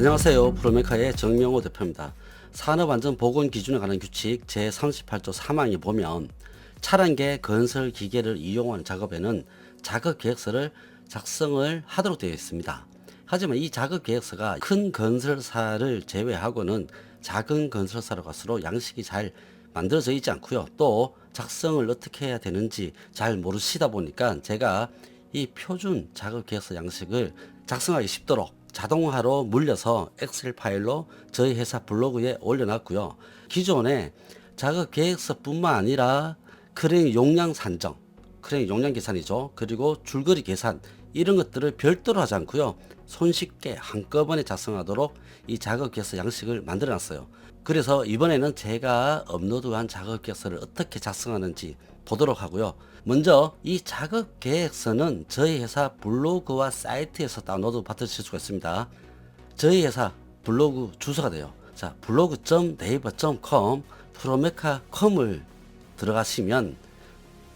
안녕하세요. 프로메카의 정명호 대표입니다. 산업안전보건 기준에 관한 규칙 제38조 3항에 보면 차량계 건설 기계를 이용하는 작업에는 작업계획서를 작성을 하도록 되어 있습니다. 하지만 이 작업계획서가 큰 건설사를 제외하고는 작은 건설사로 갈수록 양식이 잘 만들어져 있지 않고요. 또 작성을 어떻게 해야 되는지 잘 모르시다 보니까 제가 이 표준 작업계획서 양식을 작성하기 쉽도록 자동화로 물려서 엑셀 파일로 저희 회사 블로그에 올려놨고요. 기존에 작업 계획서뿐만 아니라 크레인 용량 산정, 크레인 용량 계산이죠. 그리고 줄거리 계산 이런 것들을 별도로 하지 않고요. 손쉽게 한꺼번에 작성하도록 이 작업 계획서 양식을 만들어놨어요. 그래서 이번에는 제가 업로드한 작업 계획서를 어떻게 작성하는지 보도록 하고요. 먼저 이 작업 계획서는 저희 회사 블로그와 사이트에서 다운로드 받으실 수가 있습니다. 저희 회사 블로그 주소가 돼요. 자, 블로그.naver.com 프로메카컴을 들어가시면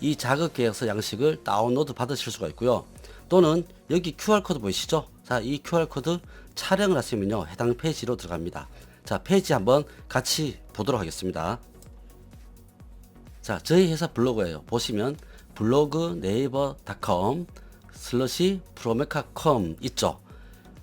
이 작업 계획서 양식을 다운로드 받으실 수가 있고요. 또는 여기 QR코드 보이시죠? 자, 이 QR코드 촬영을 하시면요. 해당 페이지로 들어갑니다. 자, 페이지 한번 같이 보도록 하겠습니다. 자, 저희 회사 블로그예요. 보시면 블로그 네이버.com 프로메카컴 있죠.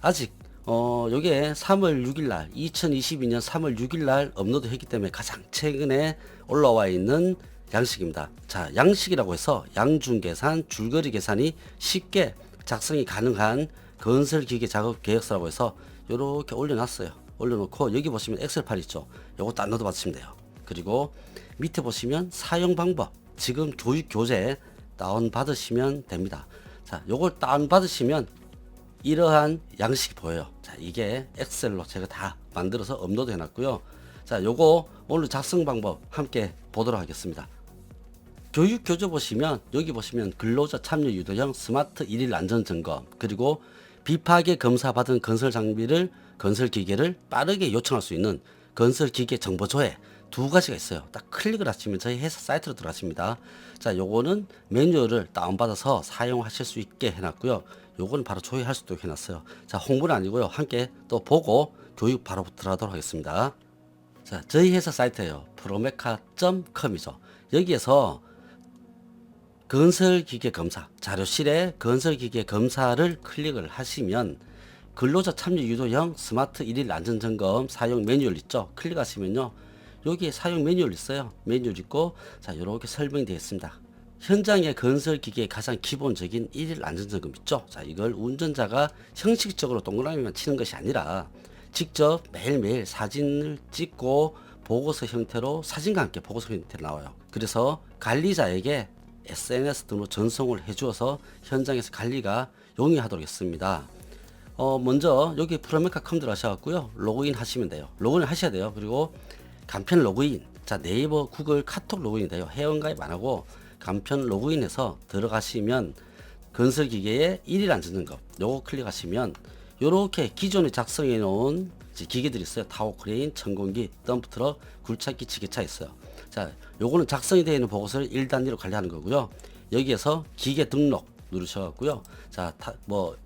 아직 요게 3월 6일날 2022년 3월 6일날 업로드 했기 때문에 가장 최근에 올라와 있는 양식입니다. 자, 양식이라고 해서 양중 계산, 줄거리 계산이 쉽게 작성이 가능한 건설기계 작업 계획서라고 해서 요렇게 올려놨어요. 올려놓고 여기 보시면 엑셀 파일 있죠. 요거 다운로드 받으시면 돼요. 그리고 밑에 보시면 사용 방법, 지금 교육 교재 다운 받으시면 됩니다. 자, 요걸 다운 받으시면 이러한 양식이 보여요. 자, 이게 엑셀로 제가 다 만들어서 업로드 해놨고요. 자, 요거 오늘 작성 방법 함께 보도록 하겠습니다. 교육 교재 보시면 여기 보시면 근로자 참여 유도형 스마트 1일 안전 점검, 그리고 비파괴 검사 받은 건설 장비를 건설 기계를 빠르게 요청할 수 있는 건설 기계 정보 조회 두 가지가 있어요. 딱 클릭을 하시면 저희 회사 사이트로 들어가십니다. 자, 요거는 매뉴얼을 다운받아서 사용하실 수 있게 해놨고요. 요거는 바로 조회할 수도 있게 해놨어요. 자, 홍보는 아니고요. 함께 또 보고 교육 바로 들어가도록 하겠습니다. 자, 저희 회사 사이트예요. 프로메카.com이죠. 여기에서 건설기계 검사, 자료실에 건설기계 검사를 클릭을 하시면 근로자 참여 유도형 스마트 1일 안전점검 사용 매뉴얼 있죠. 클릭하시면요. 여기에 사용 매뉴얼 있어요. 매뉴얼 있고, 자, 요렇게 설명이 되어 있습니다. 현장의 건설기계의 가장 기본적인 1일 안전점검 있죠. 자, 이걸 운전자가 형식적으로 동그라미만 치는 것이 아니라 직접 매일매일 사진을 찍고 보고서 형태로 사진과 함께 보고서 형태로 나와요. 그래서 관리자에게 SNS 등으로 전송을 해주어서 현장에서 관리가 용이하도록 했습니다. 먼저 여기 프로메카컴 들어가셔갖고요. 로그인 하시면 돼요. 로그인 하셔야 돼요. 그리고 간편 로그인. 자, 네이버, 구글, 카톡 로그인이 돼요. 회원가입 안 하고 간편 로그인해서 들어가시면 건설기계의 1일 안전점검 요거 클릭하시면 요렇게 기존에 작성해 놓은 기계들이 있어요. 타워 크레인, 천공기, 덤프트럭, 굴착기, 지게차 있어요. 자, 요거는 작성이 되어 있는 보고서를 1단위로 관리하는 거고요. 여기에서 기계 등록 누르셔갖고요. 자,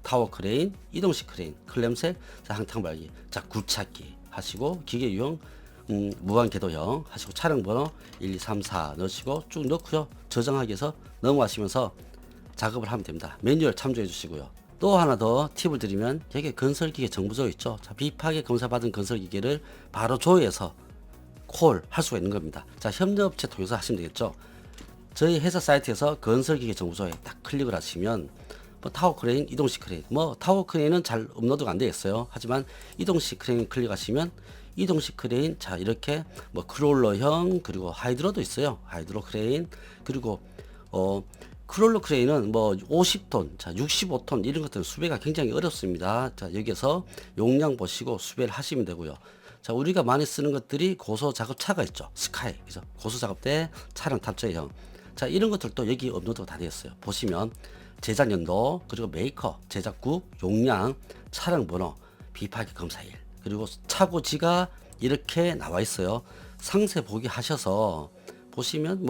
타워 크레인, 이동식 크레인, 클램셀, 자, 항탕 발기, 자, 굴착기 하시고 기계 유형 무한 궤도형 하시고 차량 번호 1, 2, 3, 4 넣으시고 쭉 넣고요. 저장하기 위해서 넘어가시면서 작업을 하면 됩니다. 매뉴얼 참조해 주시고요. 또 하나 더 팁을 드리면 여기 건설기계 정보조 있죠. 자, 비파괴 검사받은 건설기계를 바로 조회해서 콜 할 수가 있는 겁니다. 자, 협력업체 통해서 하시면 되겠죠. 저희 회사 사이트에서 건설기계 정보조회 딱 클릭을 하시면 타워 크레인, 이동식 크레인, 타워 크레인은 잘 업로드가 안 되어 있어요. 하지만 이동식 크레인 클릭하시면 이동식 크레인, 자, 이렇게 크롤러형, 그리고 하이드로도 있어요. 하이드로 크레인, 그리고 크롤러 크레인은 50톤, 자, 65톤 이런 것들은 수배가 굉장히 어렵습니다. 자, 여기서 용량 보시고 수배를 하시면 되고요. 자, 우리가 많이 쓰는 것들이 고소 작업차가 있죠. 스카이, 그죠? 고소 작업대 차량 탑재형. 자, 이런 것들도 여기 업로드가 다 되어 있어요. 보시면 제작 연도, 그리고 메이커, 제작국, 용량, 차량 번호, 비파괴 검사일, 그리고 차고지가 이렇게 나와 있어요. 상세 보기 하셔서 보시면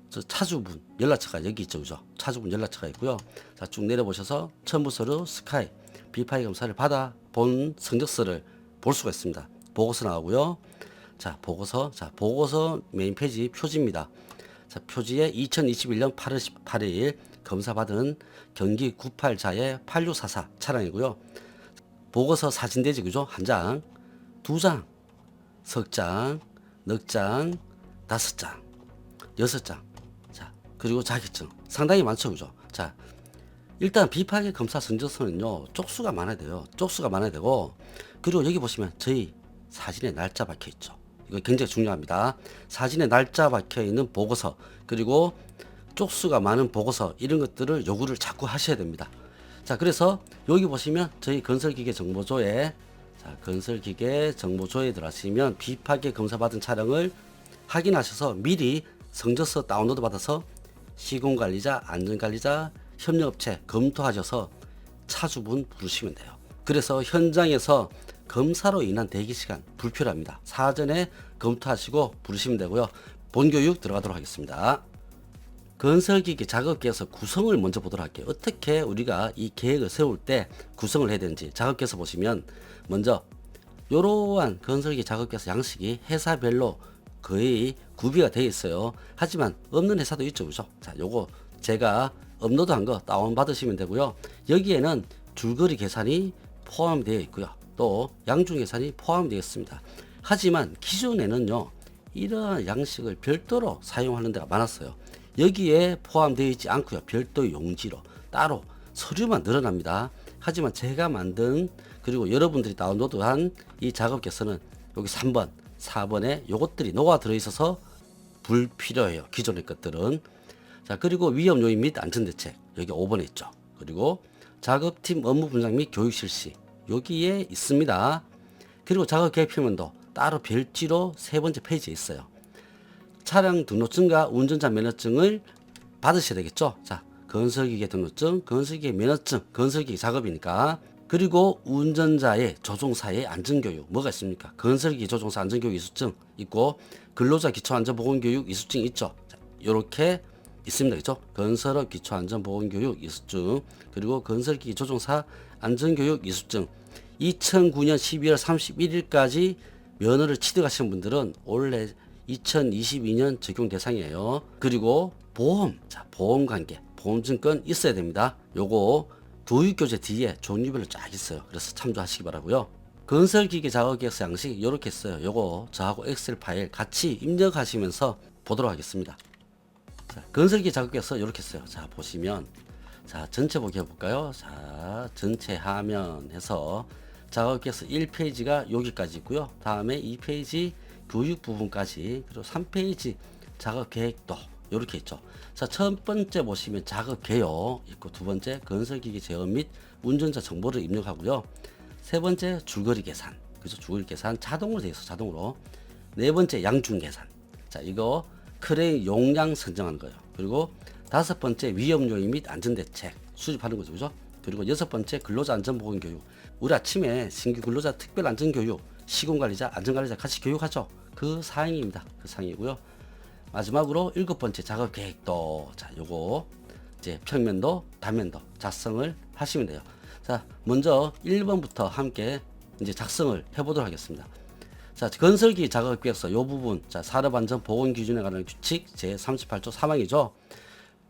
저 차주분 연락처가 여기 있죠, 그죠? 차주분 연락처가 있고요. 자, 쭉 내려보셔서 첨부 서류 스카이 비파괴 검사를 받아 본 성적서를 볼 수가 있습니다. 보고서 나오고요. 자, 보고서 메인 페이지 표지입니다. 자, 표지에 2021년 8월 18일 검사받은 경기 98자의 8644 차량이고요. 보고서 사진대지 그죠? 한 장, 두 장, 석 장, 넉 장, 다섯 장, 여섯 장. 자, 그리고 자격증. 상당히 많죠, 그죠? 자, 일단 비파기 검사 성적서는요, 쪽수가 많아야 돼요. 쪽수가 많아야 되고, 그리고 여기 보시면 저희 사진에 날짜 박혀 있죠. 이거 굉장히 중요합니다. 사진에 날짜 박혀 있는 보고서, 그리고 쪽수가 많은 보고서, 이런 것들을 요구를 자꾸 하셔야 됩니다. 자, 그래서 여기 보시면 저희 건설기계 정보조에, 자, 건설기계 정보조에 들어가시면 비파기 검사받은 차량을 확인하셔서 미리 성적서 다운로드 받아서 시공관리자, 안전관리자, 협력업체 검토하셔서 차주분 부르시면 돼요. 그래서 현장에서 검사로 인한 대기시간 불필요합니다. 사전에 검토하시고 부르시면 되고요. 본교육 들어가도록 하겠습니다. 건설기계 작업계에서 구성을 먼저 보도록 할게요. 어떻게 우리가 이 계획을 세울 때 구성을 해야 되는지 작업계에서 보시면 먼저 이러한 건설기 작업계에서 양식이 회사별로 거의 구비가 되어 있어요. 하지만 없는 회사도 있죠, 그죠? 자, 요거 제가 업로드한 거 다운 받으시면 되고요. 여기에는 줄거리 계산이 포함되어 있고요. 또 양중 계산이 포함되어 있습니다. 하지만 기존에는요, 이러한 양식을 별도로 사용하는 데가 많았어요. 여기에 포함되어 있지 않고요. 별도 용지로 따로 서류만 늘어납니다. 하지만 제가 만든 그리고 여러분들이 다운로드한 이 작업계서는 여기 3번, 4번에 요것들이 녹아 들어 있어서 불필요해요. 기존의 것들은. 자, 그리고 위험 요인 및 안전대책 여기 5번에 있죠. 그리고 작업팀 업무 분장 및 교육 실시 여기에 있습니다. 그리고 작업 계획 표면도 따로 별지로 세 번째 페이지에 있어요. 차량 등록증과 운전자 면허증을 받으셔야 되겠죠. 자, 건설기계 등록증, 건설기계 면허증, 건설기계 작업이니까. 그리고 운전자의 조종사의 안전교육 뭐가 있습니까? 건설기계 조종사 안전교육 이수증 있고 근로자 기초안전보건교육 이수증 있죠. 자, 요렇게 있습니다. 그죠? 건설업 기초안전보건교육 이수증 그리고 건설기계 조종사 안전교육 이수증 2009년 12월 31일까지 면허를 취득하신 분들은 올해 2022년 적용 대상이에요. 그리고 보험, 자, 보험 관계, 보험증권 있어야 됩니다. 요거 교육교재 뒤에 종류별로 쫙 있어요. 그래서 참조하시기 바라고요. 건설기계 작업계획서 양식 이렇게 있어요. 요거 저하고 엑셀 파일 같이 입력하시면서 보도록 하겠습니다. 자, 건설기계 작업계획서 이렇게 써요. 자, 보시면 자, 전체 보기 해볼까요? 자, 전체 화면에서 작업계획서 1페이지가 여기까지 있고요. 다음에 2페이지 교육 부분까지 그리고 3페이지 작업 계획도 이렇게 있죠. 자, 첫 번째 보시면 작업 개요 있고 두 번째 건설기기 제어 및 운전자 정보를 입력하고요. 세 번째 줄거리 계산, 그죠? 줄거리 계산 자동으로 되어 있어, 자동으로. 네 번째 양중 계산. 자, 이거 크레인 용량 선정하는 거예요. 그리고 다섯 번째 위험 요인 및 안전 대책 수집하는 거죠, 그죠? 그리고 여섯 번째 근로자 안전 보건 교육. 우리 아침에 신규 근로자 특별 안전 교육, 시공관리자, 안전관리자 같이 교육하죠. 그 사항입니다. 그 사항이고요. 마지막으로 일곱 번째 작업 계획도 자, 요거 이제 평면도, 단면도 작성을 하시면 돼요. 자, 먼저 1번부터 함께 이제 작성을 해보도록 하겠습니다. 자, 건설기 작업 계획서 요 부분, 자, 산업안전 보건 기준에 관한 규칙 제 38조 3항이죠.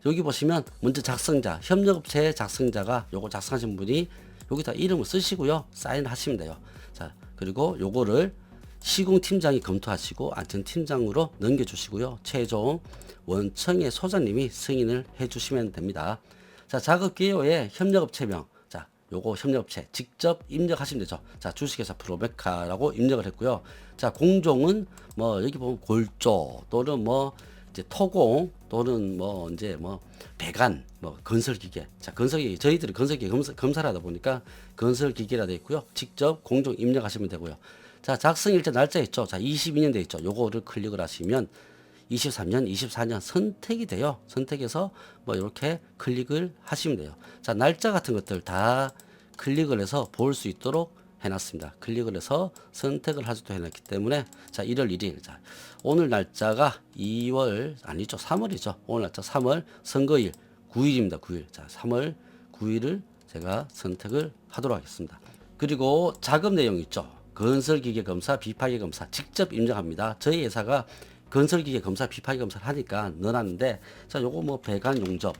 여기 보시면 먼저 작성자, 협력업체 작성자가 요거 작성하신 분이 여기다 이름을 쓰시고요. 사인하시면 돼요. 자, 그리고 요거를 시공팀장이 검토하시고 안전팀장으로 넘겨주시고요. 최종 원청의 소장님이 승인을 해주시면 됩니다. 자, 작업기호에 협력업체명, 자, 요거 협력업체 직접 입력하시면 되죠. 자, 주식회사 프로메카라고 입력을 했고요. 자, 공종은 뭐 여기 보면 골조 또는 뭐 이제 토공 또는 뭐 이제 뭐 배관 뭐 건설기계. 자, 건설기계 저희들이 건설기계 검사를 하다 보니까 건설기계라 되어 있고요. 직접 공종 입력하시면 되고요. 자, 작성일자 날짜 있죠. 자, 22년 돼 있죠. 요거를 클릭을 하시면 23년, 24년 선택이 돼요. 선택해서 뭐 이렇게 클릭을 하시면 돼요. 자, 날짜 같은 것들 다 클릭을 해서 볼 수 있도록 해놨습니다. 클릭을 해서 선택을 하지도 해놨기 때문에 자, 1월 1일. 자, 오늘 날짜가 2월 아니죠. 3월이죠. 오늘 날짜 3월 선거일 9일입니다. 9일. 자, 3월 9일을 제가 선택을 하도록 하겠습니다. 그리고 작업 내용 있죠. 건설기계 검사, 비파기 검사 직접 인정합니다. 저희 회사가 건설기계 검사, 비파기 검사를 하니까 넣어놨는데, 자, 요거 뭐 배관 용접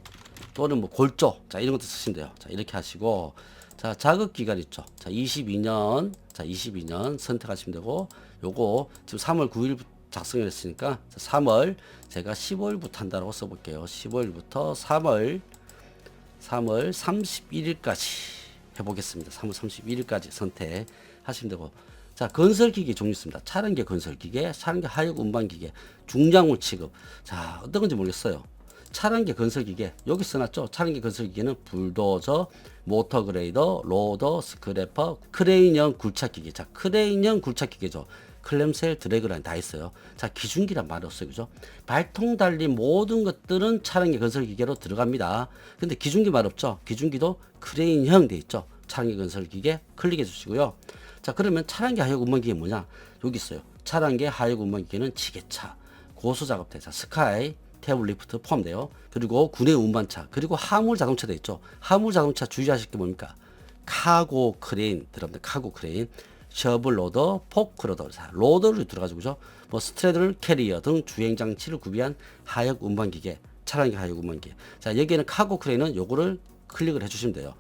또는 뭐 골조, 자, 이런 것도 쓰시면 돼요. 자, 이렇게 하시고, 자, 자급 기간 있죠. 자, 22년, 자, 22년 선택하시면 되고, 요거 지금 3월 9일 작성을 했으니까 3월 제가 15일부터 한다고 써볼게요. 15일부터 3월 31일까지 해보겠습니다. 3월 31일까지 선택하시면 되고, 자, 건설기계 종류 있습니다. 차량계 건설기계, 차량계 하역 운반기계, 중량물 취급. 자, 어떤 건지 모르겠어요. 차량계 건설기계 여기 써놨죠. 차량계 건설기계는 불도저, 모터그레이더, 로더, 스크래퍼, 크레인형 굴착기계. 자, 크레인형 굴착기계죠. 클램셀, 드래그라인 다 있어요. 자, 기준기란 말이 없어요. 그죠? 발통 달린 모든 것들은 차량계 건설기계로 들어갑니다. 근데 기준기 말 없죠? 기준기도 크레인형 돼 있죠. 차량계 건설기계 클릭해 주시고요. 자, 그러면 차량계 하역 운반기계 뭐냐? 여기 있어요. 차량계 하역 운반기계는 지게차, 고수작업대, 자, 스카이, 태블리프트 포함돼요. 그리고 군의 운반차, 그리고 화물 자동차 돼 있죠. 화물 자동차 주의하실 게 뭡니까? 카고 크레인 들어갑니다. 카고 크레인, 셔블 로더, 포크 로더, 자, 로더를 들어가지고 그죠? 뭐 스트레들 캐리어 등 주행 장치를 구비한 하역 운반기계, 차량계 하역 운반기계. 자, 여기에는 카고 크레인은 요거를 클릭을 해주시면 돼요.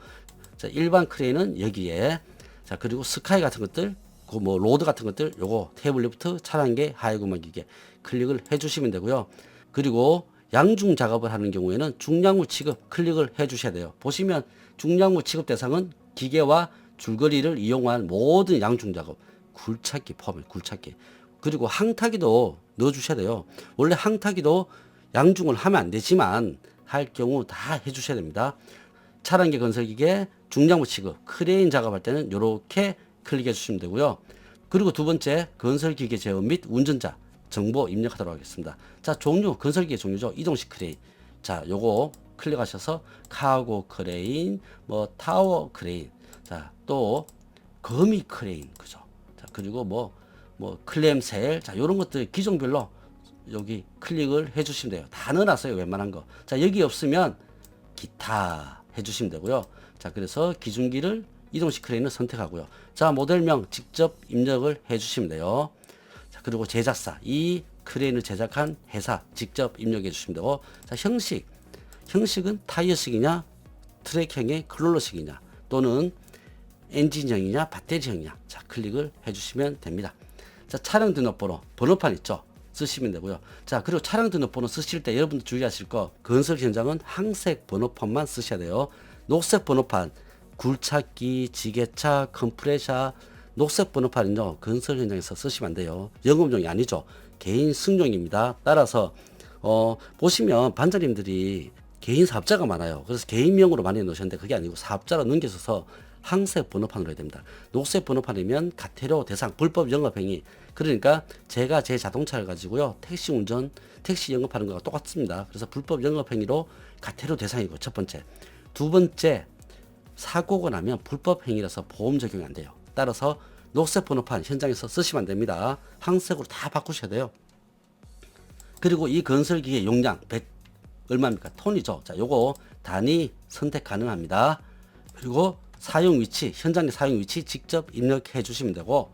자, 일반 크레인은 여기에, 자, 그리고 스카이 같은 것들, 그 뭐 로드 같은 것들, 요거 태블리프트, 차량계 하역 운반기계 클릭을 해주시면 되고요. 그리고 양중 작업을 하는 경우에는 중량물 취급 클릭을 해 주셔야 돼요. 보시면 중량물 취급 대상은 기계와 줄거리를 이용한 모든 양중 작업, 굴착기 포함해, 굴착기. 그리고 항타기도 넣어 주셔야 돼요. 원래 항타기도 양중을 하면 안 되지만 할 경우 다 해 주셔야 됩니다. 차량계 건설기계 중량물 취급, 크레인 작업할 때는 이렇게 클릭해 주시면 되고요. 그리고 두 번째, 건설기계 제어 및 운전자 정보 입력하도록 하겠습니다. 자, 종류, 건설기계 종류죠. 이동식 크레인. 자, 요거 클릭하셔서 카고 크레인, 뭐 타워 크레인, 자, 또 거미 크레인, 그죠? 자, 그리고 뭐 클램셀, 자, 요런 것들 기종별로 여기 클릭을 해주시면 돼요. 다 넣어놨어요, 웬만한 거. 자, 여기 없으면 기타 해주시면 되고요. 자, 그래서 기준기를 이동식 크레인을 선택하고요. 자, 모델명 직접 입력을 해주시면 돼요. 그리고 제작사, 이 크레인을 제작한 회사 직접 입력해 주시면 되고, 자, 형식은 타이어식이냐, 트랙형의 클롤러식이냐, 또는 엔진형이냐, 배터리형이냐, 자, 클릭을 해 주시면 됩니다. 자, 차량 등록번호, 번호판 있죠? 쓰시면 되고요. 자, 그리고 차량 등록번호 쓰실 때 여러분들 주의하실 거, 건설 현장은 항색 번호판만 쓰셔야 돼요. 녹색 번호판, 굴착기, 지게차, 컴프레셔, 녹색 번호판은요, 건설 현장에서 쓰시면 안 돼요. 영업용이 아니죠. 개인 승용입니다. 따라서 보시면 반장님들이 개인 사업자가 많아요. 그래서 개인명으로 많이 넣으셨는데 그게 아니고 사업자로 넘겨서서 항색 번호판으로 해야 됩니다. 녹색 번호판이면 가태료 대상 불법 영업행위. 그러니까 제가 제 자동차를 가지고요, 택시 운전, 택시 영업하는 거가 똑같습니다. 그래서 불법 영업행위로 가태료 대상이고 첫 번째. 두 번째, 사고가 나면 불법 행위라서 보험 적용이 안 돼요. 따라서 녹색 번호판 현장에서 쓰시면 안 됩니다. 항색으로 다 바꾸셔야 돼요. 그리고 이 건설기의 용량 100 얼마입니까? 톤이죠. 자, 요거 단위 선택 가능합니다. 그리고 사용 위치, 현장의 사용 위치 직접 입력해 주시면 되고,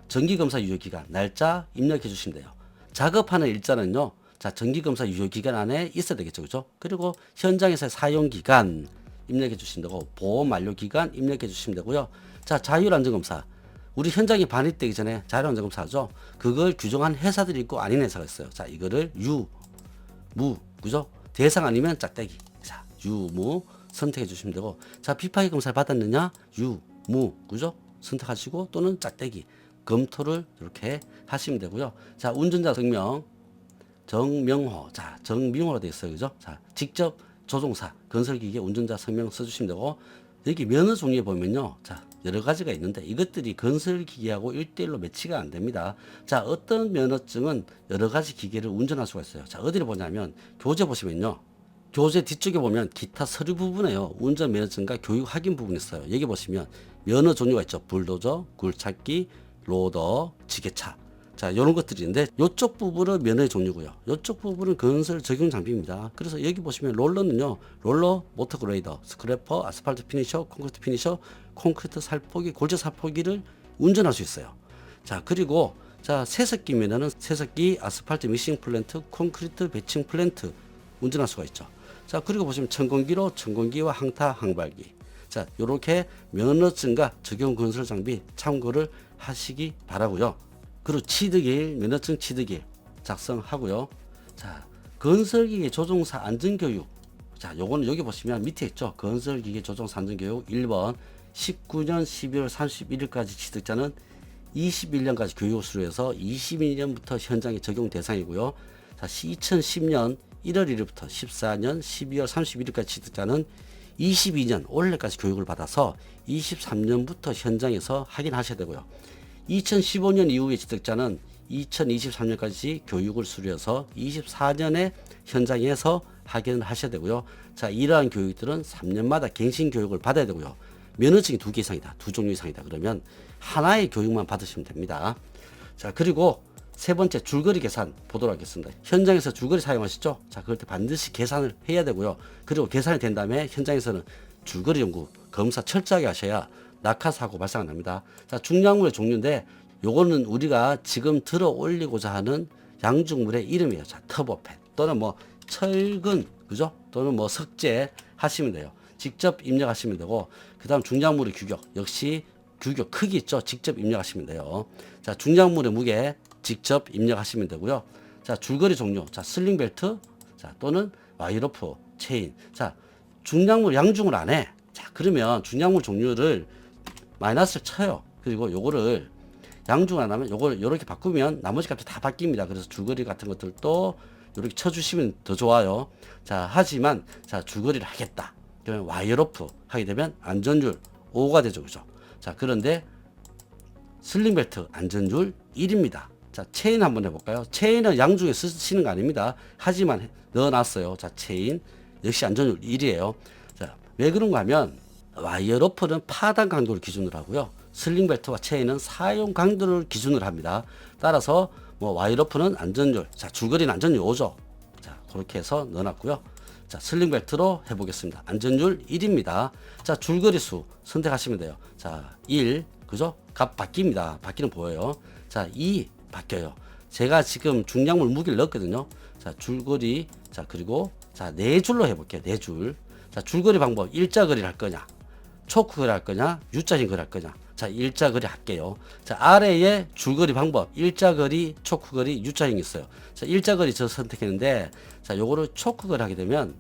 정기검사 유효기간, 날짜 입력해 주시면 돼요. 작업하는 일자는요, 자, 정기검사 유효기간 안에 있어야 되겠죠. 그죠? 그리고 현장에서의 사용기간 입력해 주시면 되고, 보험 만료기간 입력해 주시면 되고요. 자, 자율안전검사. 우리 현장이 반입되기 전에 자율안전검사 하죠. 그걸 규정한 회사들이 있고 아닌 회사가 있어요. 자, 이거를 유, 무, 그죠? 대상 아니면 짝대기. 자, 유, 무 선택해 주시면 되고, 자, 비파기 검사를 받았느냐? 유, 무, 그죠? 선택하시고, 또는 짝대기. 검토를 이렇게 하시면 되고요. 자, 운전자 성명, 정명호. 자, 정명호로 되어 있어요. 그죠? 자, 직접 조종사, 건설기계 운전자 성명 써주시면 되고, 여기 면허 종류에 보면요, 자, 여러 가지가 있는데 이것들이 건설기계하고 1대1로 매치가 안 됩니다. 자, 어떤 면허증은 여러 가지 기계를 운전할 수가 있어요. 자, 어디를 보냐면 교재 보시면요, 교재 뒤쪽에 보면 기타 서류 부분에요, 운전 면허증과 교육 확인 부분이 있어요. 여기 보시면 면허 종류가 있죠. 불도저, 굴착기, 로더, 지게차. 자, 이런 것들이 있는데 이쪽 부분은 면허의 종류고요. 이쪽 부분은 건설 적용 장비입니다. 그래서 여기 보시면 롤러는요, 롤러, 모터그레이더, 스크래퍼, 아스팔트 피니셔, 콘크리트 피니셔, 콘크리트 살포기, 골재 살포기를 운전할 수 있어요. 자, 그리고 자, 세석기면은 세석기, 아스팔트 믹싱 플랜트, 콘크리트 배칭 플랜트 운전할 수가 있죠. 자, 그리고 보시면 천공기로 천공기와 항타, 항발기. 자, 요렇게 면허증과 적용 건설 장비 참고를 하시기 바라고요. 그리고 취득일, 면허증 취득일 작성하고요. 자, 건설기계 조종사 안전교육. 자, 요거는 여기 보시면 밑에 있죠. 건설기계 조종사 안전교육 1번 19년 12월 31일까지 취득자는 21년까지 교육을 수료해서 22년부터 현장에 적용 대상이고요. 자, 2010년 1월 1일부터 14년 12월 31일까지 취득자는 22년 올해까지 교육을 받아서 23년부터 현장에서 확인하셔야 되고요. 2015년 이후에 취득자는 2023년까지 교육을 수료해서 24년에 현장에서 확인을 하셔야 되고요. 자, 이러한 교육들은 3년마다 갱신 교육을 받아야 되고요. 면허증이 2개 이상이다. 2종류 이상이다. 그러면 하나의 교육만 받으시면 됩니다. 자, 그리고 세 번째 줄거리 계산 보도록 하겠습니다. 현장에서 줄거리 사용하시죠? 자, 그럴 때 반드시 계산을 해야 되고요. 그리고 계산이 된 다음에 현장에서는 줄거리 연구, 검사 철저하게 하셔야 낙하사고 발생 안 납니다. 자, 중량물의 종류인데 요거는 우리가 지금 들어 올리고자 하는 양중물의 이름이에요. 자, 터보팬 또는 뭐 철근, 그죠? 또는 뭐 석재 하시면 돼요. 직접 입력하시면 되고, 그 다음 중량물의 규격, 역시 규격 크기 있죠? 직접 입력하시면 돼요. 자, 중량물의 무게 직접 입력하시면 되고요. 자, 줄거리 종류, 자, 슬링벨트, 자, 또는 와이로프, 체인. 자, 중량물 양중을 안 해. 자, 그러면 중량물 종류를 마이너스를 쳐요. 그리고 요거를 양중 안 하면 요걸 요렇게 바꾸면 나머지 값이 다 바뀝니다. 그래서 줄거리 같은 것들도 요렇게 쳐주시면 더 좋아요. 자, 하지만 자, 줄거리를 하겠다. 그러면 와이어로프 하게 되면 안전줄 5가 되죠. 그죠? 자, 그런데 슬링벨트 안전줄 1입니다. 자, 체인 한번 해볼까요? 체인은 양중에 쓰시는 거 아닙니다. 하지만 넣어놨어요. 자, 체인 역시 안전줄 1이에요. 자, 왜 그런가 하면 와이어로프는 파단 강도를 기준으로 하고요. 슬링벨트와 체인은 사용 강도를 기준으로 합니다. 따라서 뭐 와이어로프는 안전줄, 자, 줄거리는 안전줄 5죠. 자, 그렇게 해서 넣어놨고요. 자, 슬링벨트로 해보겠습니다. 안전줄 1입니다. 자, 줄거리 수 선택하시면 돼요. 자, 1, 그죠? 값 바뀝니다. 바뀌는 보여요. 자, 2 바뀌어요. 제가 지금 중량물 무게를 넣었거든요. 자, 줄거리, 자, 그리고 자, 4줄로 해볼게요. 4줄. 자, 줄거리 방법, 일자거리를 할 거냐, 초크거리 할 거냐, U자인 거리 할 거냐. 자, 일자거리 할게요. 자, 아래에 줄거리 방법, 일자거리, 초크거리, U자형이 있어요. 자, 일자거리 저 선택했는데, 자, 요거를 초크거리 하게 되면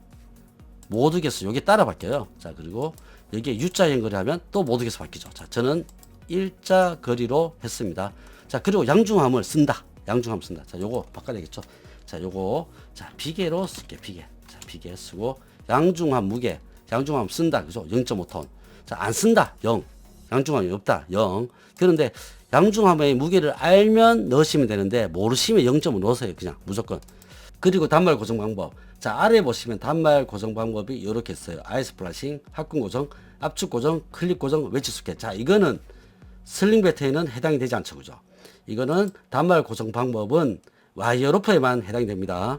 모두 개수 여기 따라 바뀌어요. 자, 그리고 여기에 U자형 거리 하면 또 모두 개수 바뀌죠. 자, 저는 일자거리로 했습니다. 자, 그리고 양중함을 쓴다. 양중함 쓴다. 자, 요거 바꿔야 되겠죠. 자, 요거, 자, 비계로 쓸게, 비계. 자, 비계 쓰고, 양중함 무게, 양중함 쓴다. 그죠? 0.5톤. 자, 안 쓴다. 0. 양중함이 없다. 0. 그런데 양중함의 무게를 알면 넣으시면 되는데 모르시면 0.5 넣으세요. 그냥 무조건. 그리고 단말 고정 방법. 자, 아래 보시면 단말 고정 방법이 이렇게 있어요. 아이스 플라싱, 합금 고정, 압축 고정, 클립 고정, 웨지 수켓. 자, 이거는 슬링벨트에는 해당이 되지 않죠. 그죠? 이거는 단말 고정 방법은 와이어로프에만 해당이 됩니다.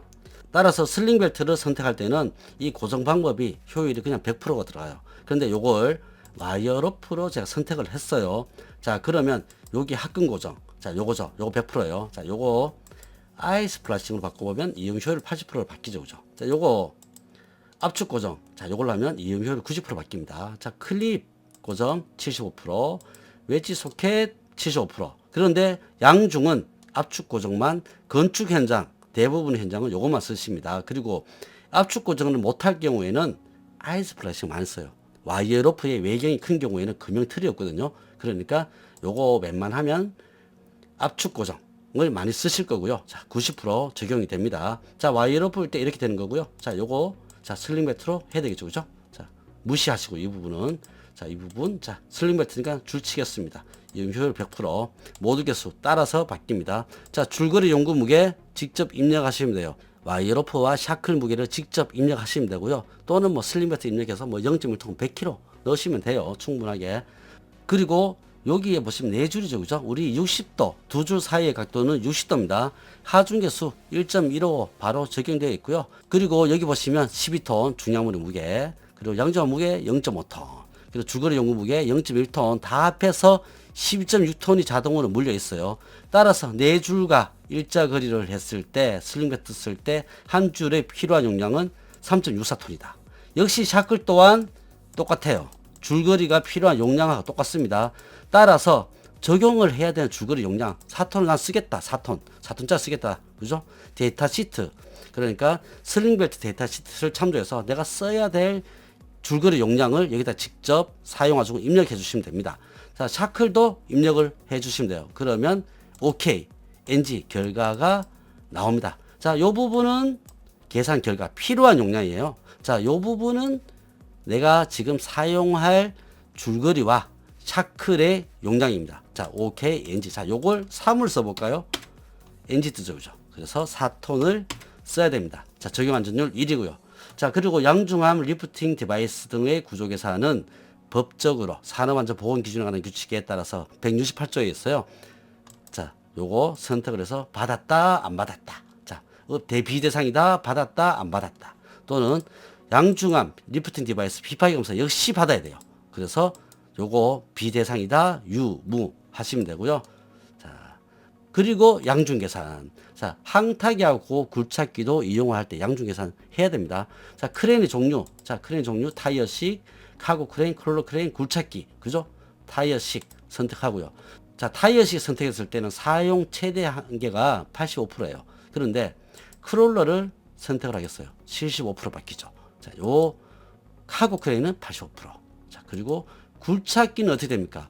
따라서 슬링벨트를 선택할 때는 이 고정 방법이 효율이 그냥 100%가 들어가요. 그런데 요걸 와이어로프로 제가 선택을 했어요. 자, 그러면 여기 합금 고정. 자, 요거죠. 요거 100%예요. 자, 요거 아이스 플라싱으로 바꿔보면 이용 효율 80%로 바뀌죠. 그죠? 자, 요거 압축 고정. 자, 요걸로 하면 이용 효율 90% 바뀝니다. 자, 클립 고정 75%, 웨지 소켓 75%. 그런데 양중은 압축 고정만 건축 현장, 대부분 현장은 요것만 쓰십니다. 그리고 압축 고정을 못할 경우에는 아이스 플라싱 많이 써요. 와이어로프의 외경이 큰 경우에는 금형 틀이 없거든요. 그러니까 요거 웬만하면 압축 고정을 많이 쓰실 거고요. 자, 90% 적용이 됩니다. 자, 와이어로프일 때 이렇게 되는 거고요. 자, 요거 자, 슬링벨트로 해야 되겠죠. 그죠? 자, 무시하시고 이 부분은 자, 이 부분 자, 슬링벨트니까 줄 치겠습니다. 이용 효율 100%, 모두 개수 따라서 바뀝니다. 자, 줄거리 용구 무게 직접 입력하시면 돼요. 와이어로프와 샤클 무게를 직접 입력하시면 되고요. 또는 뭐 슬링벨트 입력해서 뭐 0.1톤 100kg 넣으시면 돼요. 충분하게. 그리고 여기에 보시면 4줄이죠. 그죠? 우리 60도, 두 줄 사이의 각도는 60도입니다. 하중계수 1.15 바로 적용되어 있고요. 그리고 여기 보시면 12톤 중량물의 무게, 그리고 양중함 무게 0.5톤. 그래서 줄거리 용구 무게 0.1톤 다 합해서 12.6톤이 자동으로 물려 있어요. 따라서 네 줄과 일자 거리를 했을 때 슬링배트 쓸 때 한 줄에 필요한 용량은 3.64톤이다. 역시 샤클 또한 똑같아요. 줄거리가 필요한 용량하고 똑같습니다. 따라서 적용을 해야 되는 줄거리 용량 4톤을 난 쓰겠다. 4톤짜리 쓰겠다. 그죠? 데이터 시트, 그러니까 슬링벨트 데이터 시트를 참조해서 내가 써야 될 줄거리 용량을 여기다 직접 사용하시고 입력해 주시면 됩니다. 자, 샤클도 입력을 해 주시면 돼요. 그러면 OK, NG 결과가 나옵니다. 자, 요 부분은 계산 결과 필요한 용량이에요. 자, 요 부분은 내가 지금 사용할 줄거리와 샤클의 용량입니다. 자, OK, NG. 자, 요걸 3을 써볼까요? NG 뜨죠, 그죠? 그래서 4톤을 써야 됩니다. 자, 적용 안전율 1이고요. 자, 그리고 양중함 리프팅 디바이스 등의 구조 계산은 법적으로 산업안전보건 기준에 관한 규칙에 따라서 168조에 있어요. 자, 요거 선택을 해서 받았다, 안 받았다. 자, 비대상이다, 받았다, 안 받았다. 또는 양중함 리프팅 디바이스 비파기 검사 역시 받아야 돼요. 그래서 요거 비대상이다, 무 하시면 되고요. 자, 그리고 양중 계산. 자, 항타기하고 굴착기도 이용할 때 양중 계산 해야 됩니다. 자, 크레인의 종류. 자, 크레인 종류 타이어식, 카고 크레인, 크롤러 크레인, 굴착기. 그죠? 타이어식 선택하고요. 자, 타이어식 선택했을 때는 사용 최대 한계가 85%예요. 그런데 크롤러를 선택을 하겠어요. 75% 바뀌죠. 자, 요 카고 크레인은 85%. 자, 그리고 굴착기는 어떻게 됩니까?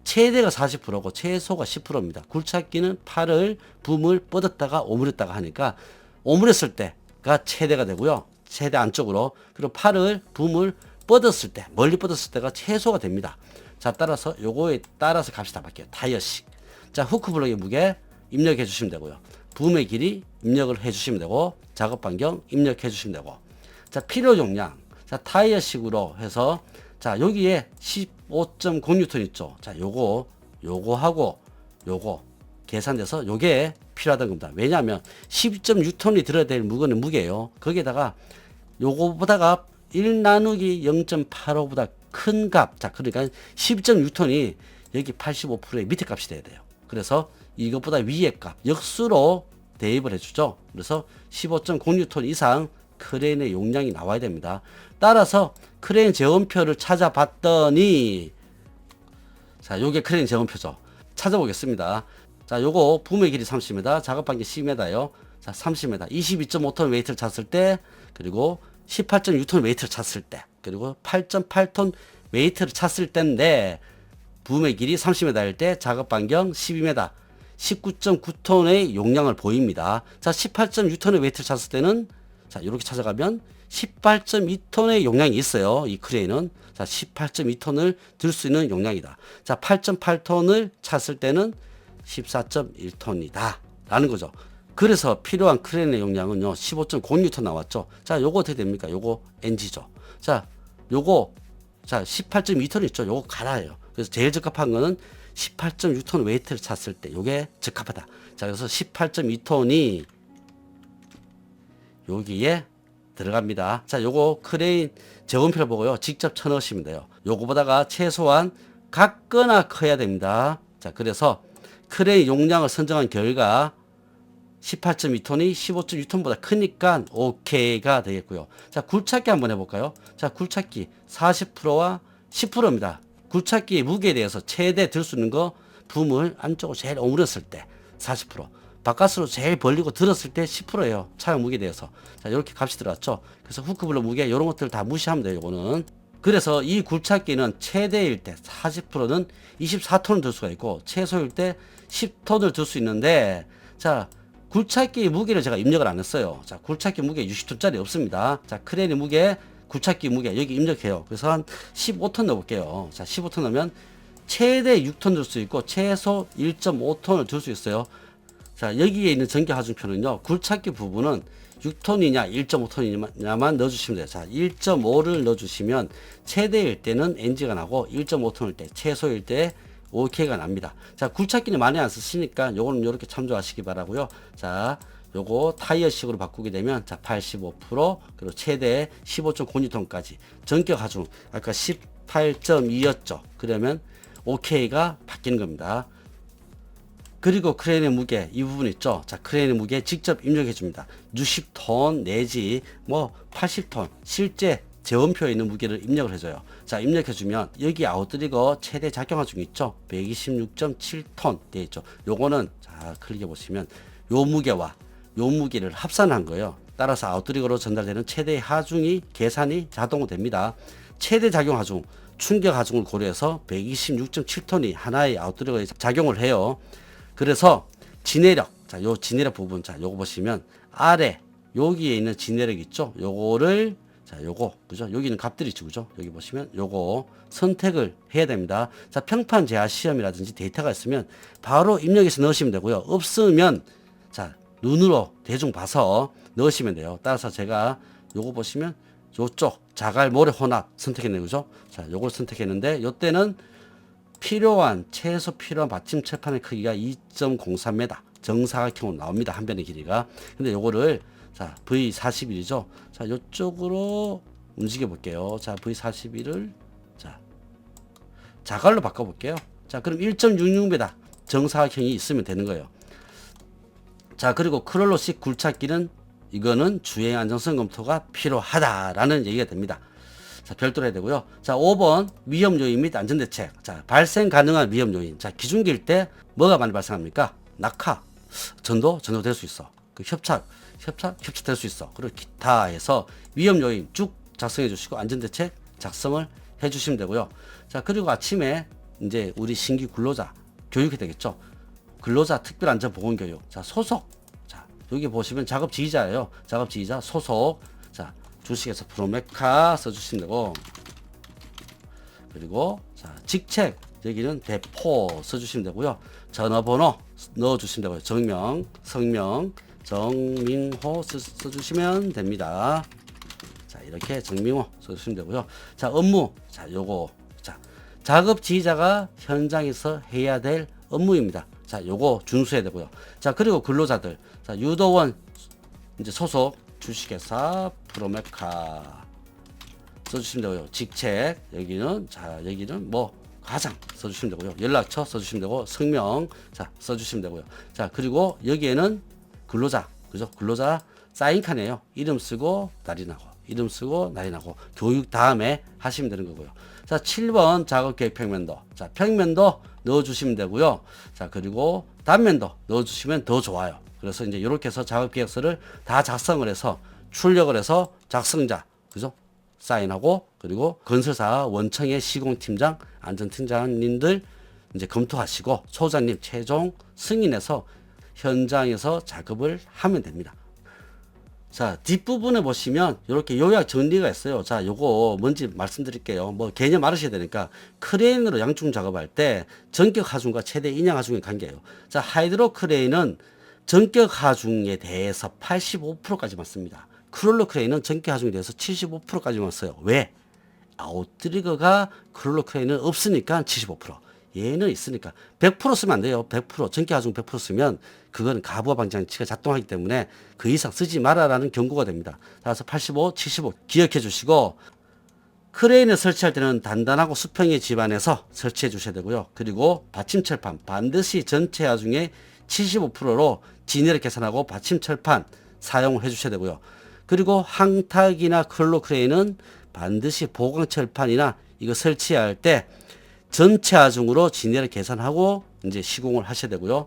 최대가 40%고 최소가 10%입니다. 굴착기는 팔을 붐을 뻗었다가 오므렸다가 하니까 오므렸을 때가 최대가 되고요. 최대 안쪽으로. 그리고 팔을 붐을 뻗었을 때, 멀리 뻗었을 때가 최소가 됩니다. 자, 따라서 요거에 따라서 값이 다 바뀌어요. 타이어식. 자, 후크 블럭의 무게 입력해 주시면 되고요. 붐의 길이 입력을 해 주시면 되고, 작업 반경 입력해 주시면 되고. 자, 필요 용량. 자, 타이어식으로 해서 자, 여기에 15.0N 있죠. 자, 요거하고 요거 계산돼서 요게 필요하다는 겁니다. 왜냐하면 12.6톤이 들어야 될 무게는 무게예요. 거기에다가 요거보다가 1 나누기 0.85보다 큰 값. 자, 그러니까 12.6톤이 여기 85%의 밑에 값이 돼야 돼요. 그래서 이것보다 위의 값, 역수로 대입을 해주죠. 그래서 15.0N 이상 크레인의 용량이 나와야 됩니다. 따라서 크레인 재원표를 찾아봤더니, 자, 요게 크레인 재원표죠. 찾아보겠습니다. 자, 요거 붐의 길이 30m, 작업 반경 10m요. 자, 30m, 22.5톤 웨이트를 찼을 때, 그리고 18.6톤 웨이트를 찼을 때, 그리고 8.8톤 웨이트를 찼을 때인데, 붐의 길이 30m일 때 작업 반경 12m, 19.9톤의 용량을 보입니다. 자, 18.6톤의 웨이트를 찼을 때는, 자, 이렇게 찾아가면 18.2톤의 용량이 있어요. 이 크레인은. 자, 18.2톤을 들 수 있는 용량이다. 자, 8.8톤을 찼을 때는 14.1톤이다. 라는 거죠. 그래서 필요한 크레인의 용량은요, 15.0N 나왔죠. 자, 요거 어떻게 됩니까? 요거 NG죠. 자, 요거, 자, 18.2톤 있죠. 요거 갈아요. 그래서 제일 적합한 거는 18.6톤 웨이트를 찼을 때 요게 적합하다. 자, 그래서 18.2톤이 여기에 들어갑니다. 자, 요거 크레인 재원표를 보고요. 직접 쳐넣으시면 돼요. 요거보다가 최소한 같거나 커야 됩니다. 자, 그래서 크레인 용량을 선정한 결과 18.2톤이 15.6톤보다 크니까 OK가 되겠고요. 자, 굴착기 한번 해볼까요? 자, 굴착기 40%와 10%입니다. 굴착기의 무게에 대해서 최대 들 수 있는 거, 붐을 안쪽으로 제일 오므렸을 때 40%, 바깥으로 제일 벌리고 들었을 때 10%예요. 차량 무게에 대해서. 자, 이렇게 값이 들어왔죠. 그래서 후크블럭 무게 이런 것들 다 무시하면 돼요. 이거는. 그래서 이 굴착기는 최대일 때 40%는 24톤을 들 수가 있고 최소일 때 10톤을 들 수 있는데, 자, 굴착기 무게를 제가 입력을 안 했어요. 자, 굴착기 무게 60톤짜리 없습니다. 자, 크레인의 무게, 굴착기 무게 여기 입력해요. 그래서 한 15톤 넣어볼게요. 자, 15톤 넣으면 최대 6톤 들 수 있고 최소 1.5톤을 들 수 있어요. 자, 여기에 있는 전기 하중표는요, 굴착기 부분은 6톤이냐 1.5톤이냐만 넣어주시면 돼요. 자, 1.5를 넣어주시면 최대일 때는 NG가 나고 1.5톤일 때, 최소일 때 OK가 납니다. 자, 굴착기는 많이 안 쓰시니까 요거는 이렇게 참조하시기 바라고요. 자, 요거 타이어식으로 바꾸게 되면 자 85% 그리고 최대 15.9N까지 전격 하중 아까 18.2였죠. 그러면 OK가 바뀌는 겁니다. 그리고 크레인의 무게 이 부분 있죠. 자 크레인의 무게 직접 입력해 줍니다. 60톤 내지 뭐 80톤 실제 제원표에 있는 무게를 입력을 해줘요. 자 입력해 주면 여기 아웃트리거 최대 작용하중 있죠. 126.7톤 되어 있죠. 요거는 자 클릭해 보시면 요 무게와 요 무게를 합산한 거예요. 따라서 아웃트리거로 전달되는 최대 하중이 계산이 자동으로 됩니다. 최대 작용 하중 충격 하중을 고려해서 126.7톤이 하나의 아웃트리거에 작용을 해요. 그래서 지내력, 자, 요 지내력 부분, 자, 요거 보시면 아래 여기에 있는 지내력 있죠? 요거를 자, 요거 그죠? 여기는 값들이 있죠, 그죠? 여기 보시면 요거 선택을 해야 됩니다. 자, 평판 제하 시험이라든지 데이터가 있으면 바로 입력해서 넣으시면 되고요. 없으면 자, 눈으로 대충 봐서 넣으시면 돼요. 따라서 제가 요거 보시면 요쪽 자갈 모래 혼합 선택했네요, 그죠? 자, 요걸 선택했는데 요때는 최소 필요한 받침 철판의 크기가 2.03m 정사각형으로 나옵니다. 한 변의 길이가. 근데 요거를 자 V41이죠. 자 요쪽으로 움직여 볼게요. 자 V41을 자 자갈로 바꿔 볼게요. 자 그럼 1.66m 정사각형이 있으면 되는 거예요. 자 그리고 크롤로식 굴착기는 이거는 주행 안정성 검토가 필요하다라는 얘기가 됩니다. 자, 별도로 해야 되고요. 자, 5번 위험 요인 및 안전대책. 자, 발생 가능한 위험 요인. 자, 기중기일 때 뭐가 많이 발생합니까? 낙하, 전도 될 수 있어. 그 협착 될 수 있어. 그리고 기타 해서 위험 요인 쭉 작성해 주시고 안전대책 작성을 해 주시면 되고요. 자, 그리고 아침에 이제 우리 신규 근로자 교육이 되겠죠. 근로자 특별안전보건교육. 자, 소속. 자, 여기 보시면 작업 지휘자예요. 작업 지휘자 소속. 자, 주식에서 프로메카 써주시면 되고, 그리고 자 직책 여기는 대포 써주시면 되고요. 전화번호 넣어주시면 되고요. 정명, 성명, 정민호 써주시면 됩니다. 자 이렇게 정민호 써주시면 되고요. 자 업무, 자 요거 자 작업 지휘자가 현장에서 해야 될 업무입니다. 자 요거 준수해야 되고요. 자 그리고 근로자들, 자 유도원 이제 소속 주식회사 프로메카 써주시면 되고요. 직책 여기는 자 여기는 뭐 과장 써주시면 되고요. 연락처 써주시면 되고 성명 자 써주시면 되고요. 자 그리고 여기에는 근로자 그죠? 근로자 사인칸이에요. 이름 쓰고 날이 나고 이름 쓰고 날이 나고 교육 다음에 하시면 되는 거고요. 자 7번 작업계획 평면도 자 평면도 넣어주시면 되고요. 자 그리고 단면도 넣어주시면 더 좋아요. 그래서 이제 이렇게 해서 작업계획서를 다 작성을 해서 출력을 해서 작성자, 그죠? 사인하고 그리고 건설사 원청의 시공팀장, 안전팀장님들 이제 검토하시고 소장님 최종 승인해서 현장에서 작업을 하면 됩니다. 자, 뒷부분에 보시면 이렇게 요약 정리가 있어요. 자, 요거 뭔지 말씀드릴게요. 뭐 개념 알으셔야 되니까 크레인으로 양중 작업할 때 전격 하중과 최대 인양 하중의 관계예요. 자, 하이드로 크레인은 전격 하중에 대해서 85%까지 맞습니다. 크롤러 크레인은 전격 하중에 대해서 75%까지 맞어요. 왜? 아웃트리거가 크롤러 크레인은 없으니까 75%. 얘는 있으니까 100% 쓰면 안 돼요. 100% 전격 하중 100% 쓰면 그건 가부하 방장치가 작동하기 때문에 그 이상 쓰지 마라라는 경고가 됩니다. 따라서 85, 75 기억해 주시고 크레인을 설치할 때는 단단하고 수평의 집안에서 설치해 주셔야 되고요. 그리고 받침철판 반드시 전체 하중의 75%로 진열을 계산하고 받침철판 사용을 해 주셔야 되고요. 그리고 항탁이나 크롤러 크레인은 반드시 보강철판이나 이거 설치할 때 전체 하중으로 진열을 계산하고 이제 시공을 하셔야 되고요.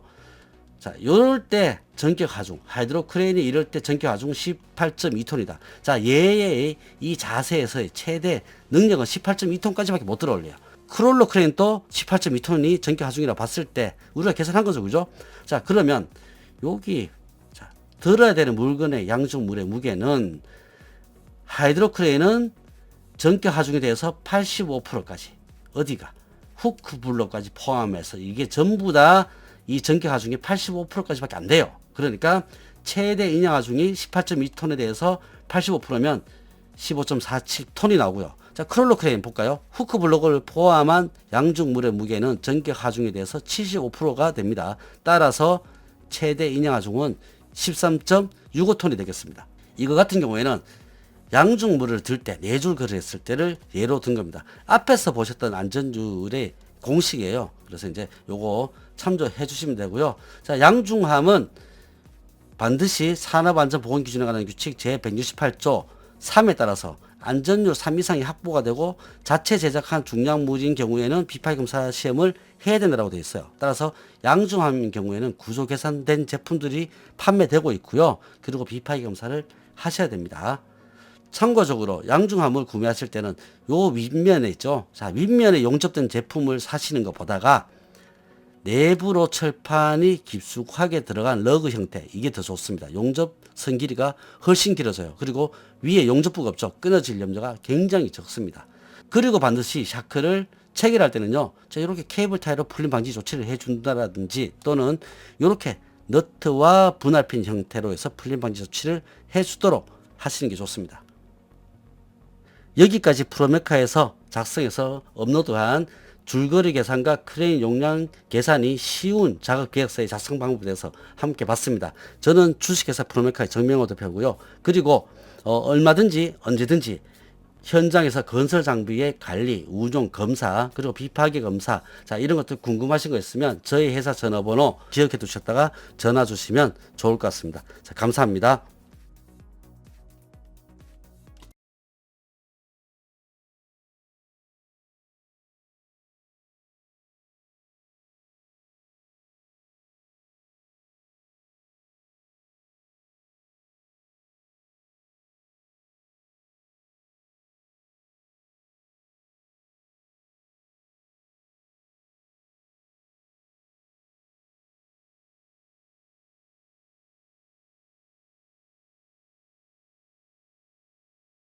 자, 요럴 때 전격 하중, 하이드로 크레인이 이럴 때 전격 하중 18.2톤이다. 자, 얘의 이 자세에서의 최대 능력은 18.2톤까지밖에 못 들어올려요. 크롤러 크레인도 18.2톤이 전격 하중이라 봤을 때 우리가 계산한 거죠, 그죠? 자, 그러면 여기 자, 들어야 되는 물건의 양중물의 무게는 하이드로 크레인은 전격 하중에 대해서 85%까지 어디가 후크 블록까지 포함해서 이게 전부 다 이 전격 하중이 85%까지밖에 안 돼요. 그러니까 최대 인양 하중이 18.2톤에 대해서 85%면 15.47톤이 나오고요. 자, 크롤러 크레인 볼까요? 후크 블록을 포함한 양중물의 무게는 전격 하중에 대해서 75%가 됩니다. 따라서 최대 인양 하중은 13.65톤이 되겠습니다. 이거 같은 경우에는 양중물을 들 때 4줄 거래했을 때를 예로 든 겁니다. 앞에서 보셨던 안전율의 공식이에요. 그래서 이제 요거 참조해 주시면 되고요. 자, 양중함은 반드시 산업안전보건기준에 관한 규칙 제168조 3에 따라서 안전율 3 이상이 확보가 되고 자체 제작한 중량물인 경우에는 비파기 검사 시험을 해야 된다고 되어 있어요. 따라서 양중함인 경우에는 구조 개선된 제품들이 판매되고 있고요. 그리고 비파기 검사를 하셔야 됩니다. 참고적으로 양중함을 구매하실 때는 요 윗면에 있죠. 자, 윗면에 용접된 제품을 사시는 것보다가 내부로 철판이 깊숙하게 들어간 러그 형태, 이게 더 좋습니다. 용접선 길이가 훨씬 길어져요. 그리고 위에 용접부가 없죠. 끊어질 염려가 굉장히 적습니다. 그리고 반드시 샤크를 체결할 때는요, 자, 이렇게 케이블 타이로 풀림 방지 조치를 해준다라든지 또는 이렇게 너트와 분할핀 형태로 해서 풀림 방지 조치를 해주도록 하시는 게 좋습니다. 여기까지 프로메카에서 작성해서 업로드한 줄거리 계산과 크레인 용량 계산이 쉬운 작업 계획서의 작성 방법에 대해서 함께 봤습니다. 저는 주식회사 프로메카의 정명호 대표고요. 그리고 얼마든지 언제든지 현장에서 건설 장비의 관리, 운용, 검사, 그리고 비파기 검사, 자, 이런 것들 궁금하신 거 있으면 저희 회사 전화번호 기억해 두셨다가 전화 주시면 좋을 것 같습니다. 자, 감사합니다.